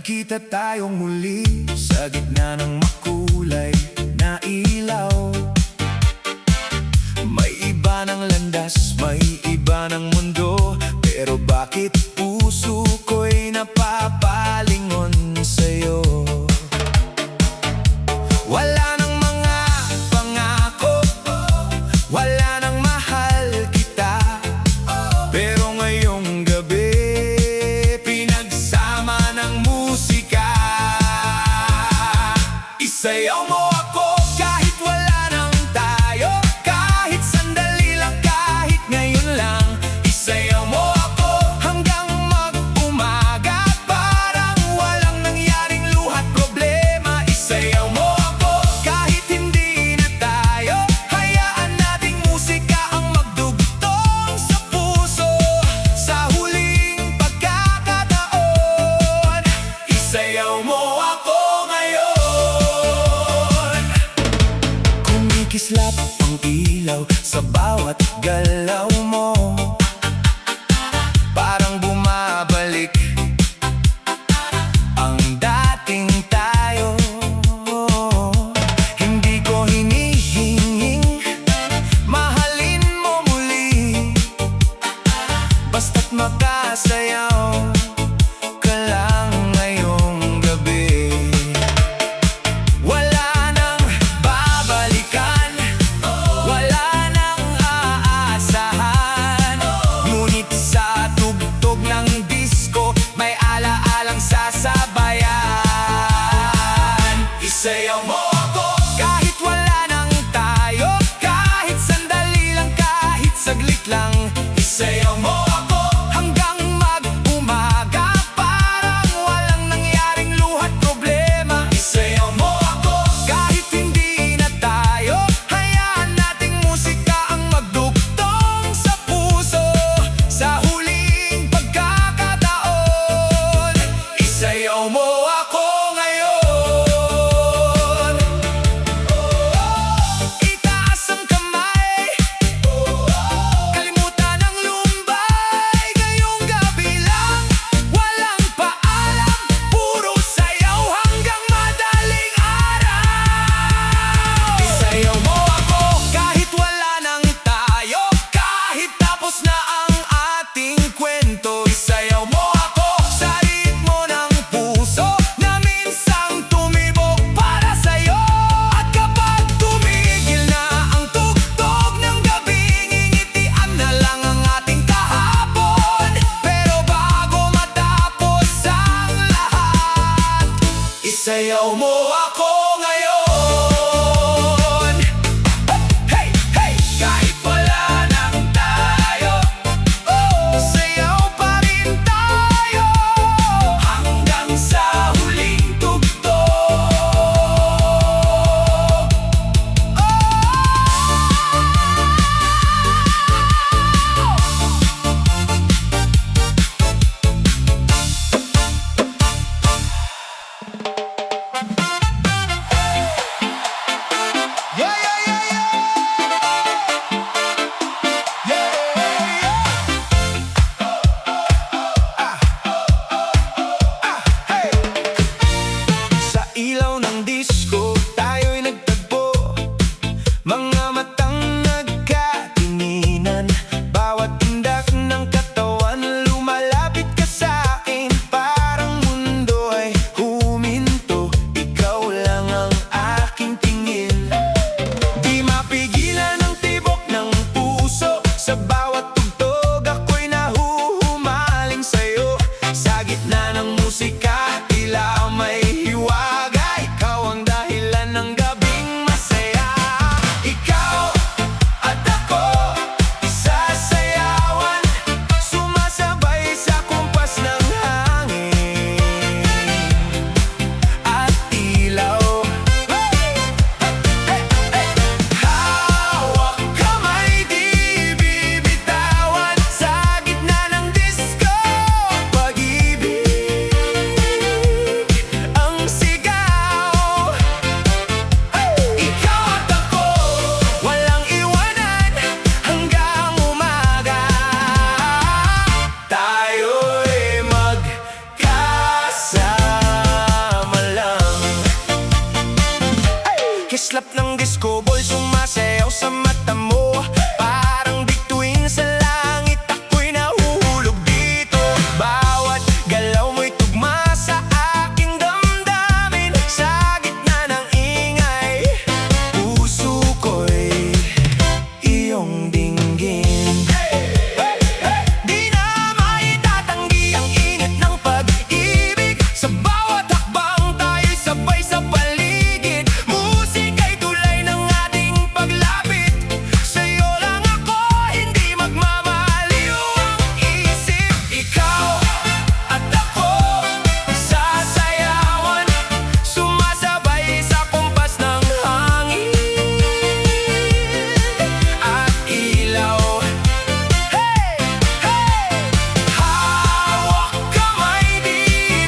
Nagkita tayong muli sa gitna ng makulay na ilaw. May iba ng landas, may iba ng mundo, pero bakit puso ko'y napapalingon sa'yo? Wala nang mga pangako, wala nang mahal kita, pero ngayong gabi pinagsama ng musika. Isayaw mo ako kahit wala nang tayo, kahit sandali lang, kahit ngayon lang. Isayaw mo ako hanggang mag-umaga, parang walang nangyaring luhat problema. Isayaw mo ako kahit hindi na tayo, hayaan nating musika ang magdugtong sa puso. Sa huling pagkakataon, isayaw mo ako ngayon. Kumikislap ang ilaw sa bawat galaw mo, parang bumabalik ang dating tayo. Hindi ko hinihinging mahalin mo muli, basta't makasayaw ka lang ngayong gabi. Wala nang babalikan, wala nang aasahan, Parang bituin sa langit, ako'y nahuhulog dito. Bawat galaw mo'y tugma sa aking damdamin. Sa gitna ng ingay, puso ko'y iyong dinggin. Di na maitatanggi ang init ng pag-ibig. Sa bawat hakbang tayo'y sabay sa paligid. Musika'y tulay ng ating paglapit. Sa'yo lang ako, hindi magmamaliw ang isip. Ikaw at ako, sasayawan, sumasabay sa kumpas ng hangin at ilaw. Hey! Hey! Hawak kamay, di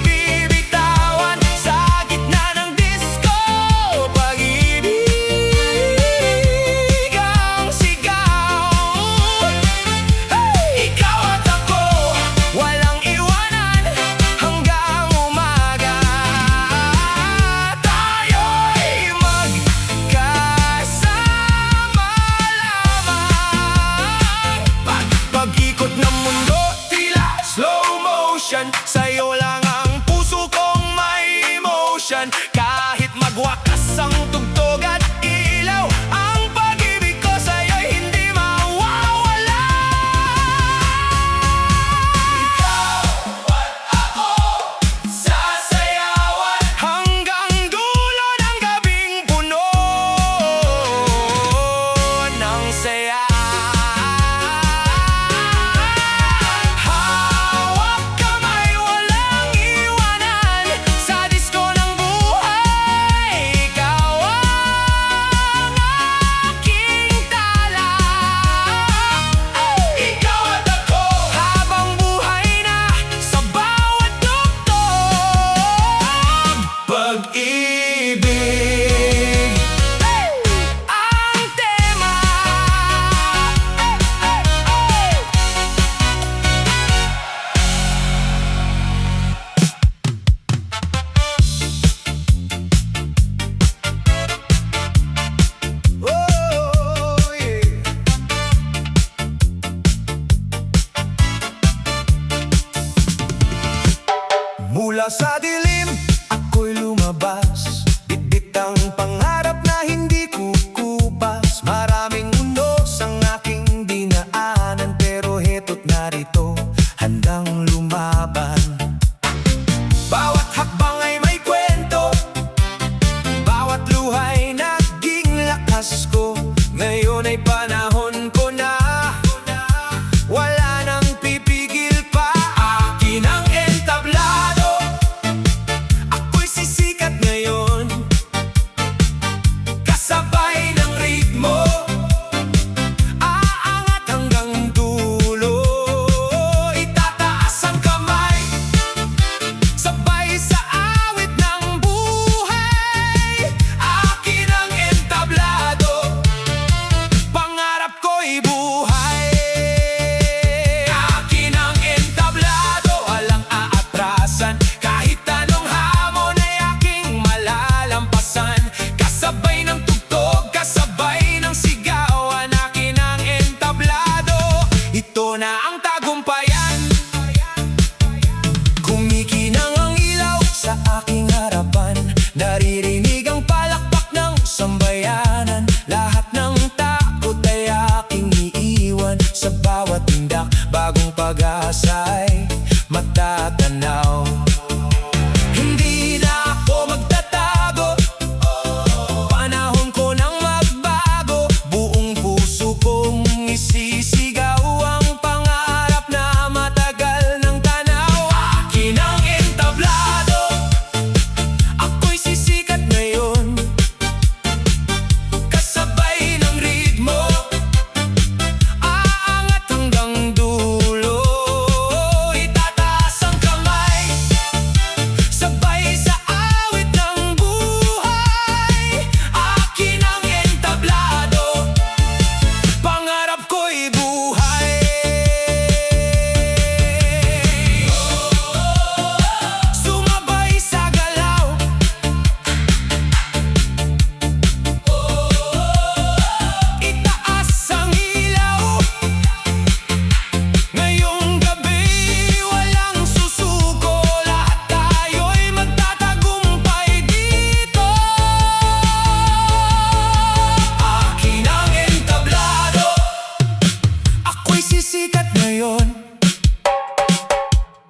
bibitawan, sa gitna ng disco. Pag-ibig ang sigaw. Hey! Ikaw at ako, walang iwanan hanggang umaga. Tayo'y magkasama lamang. Pag-ikot ng mundo, tila slow motion. Sa'yo lang ang puso kong may emotion. Kahit magwakas ang tugtog at ilaw, ang pag-ibig ko sa'yo'y hindi mawawala. Ikaw at ako, sasayawan hanggang dulo ng gabing puno ng saya. Hawak kamay, walang iwanan, sa disko ng buhay. Ikaw ang aking tala. Ikaw at ako, habang buhay na sa bawat tugtog. Pag-ibig ang tema. Oh, yeah. Mula sa dilim, ako'y lumabas. Bitbit ang pangarap na hindi kukupas. Maraming unos ang aking dinaanan, pero heto't narito, handang lumaban. Bawat hakbang ay may kwento, bawat luha'y naging lakas ko. Ngayon ay panahon ko na, wala nang pipigil pa. Akin ang entablado, sumisikat ngayon,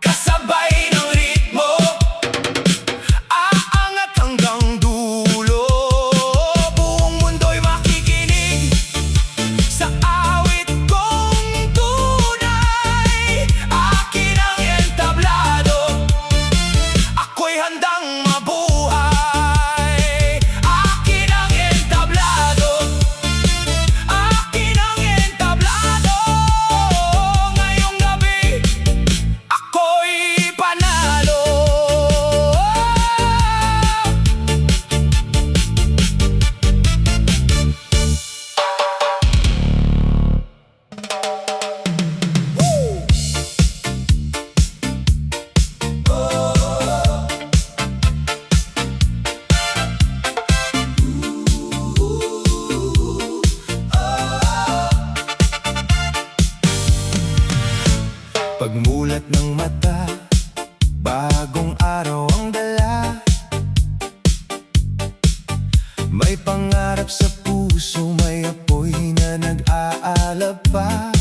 kasabay ng ritmo, aangat hanggang dulo. Buong mundo'y makikinig sa awit kong tunay. Akin ang entablado, ako'y handang mabuhay. Akin ang entablado, akin ang entablado. Ngayong gabi, ako'y panalo. Pagmulat ng mata, bagong araw ang dala. May pangarap sa puso, may apoy na nag-aalab pa.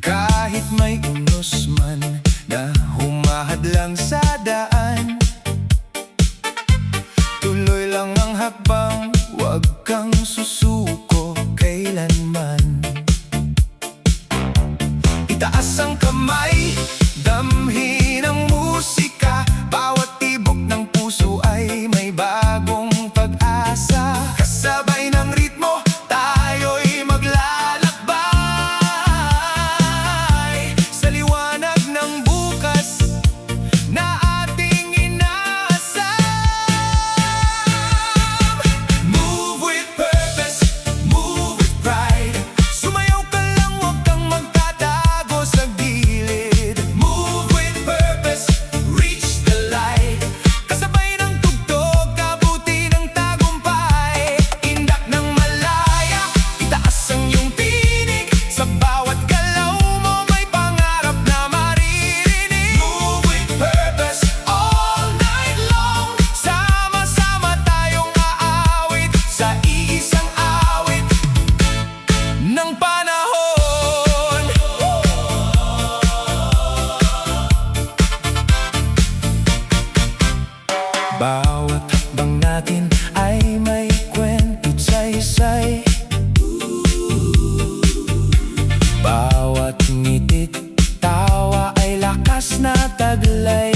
Kahit may unos man na humahadlang sa daan, tuloy lang ang hakbang, huwag kang susuko kailanman. Itaas ang kamay, damhin ang musika. Bawat tibok ng puso ay may bagong pag-asa. Kasabay ng ritmo, tayo'y maglalakbay sa liwanag ng bukas na ating inaasam. Move with purpose, move with pride. Sumayaw ka lang, huwag kang magtatago sa gilid. Move with purpose, reach the light. Kasabay ng tugtog, kabuti ng tagumpay. Indak ng malaya, itaas ang iyong tinig. Sa bawat galaw mo may pangarap na maririnig. Move with purpose, all night long. Sama-sama tayong aawit sa iisang awit ng panahon. Bawat hakbang natin ay may kwento't saysay. Bawat ngiti't tawa ay lakas na taglay.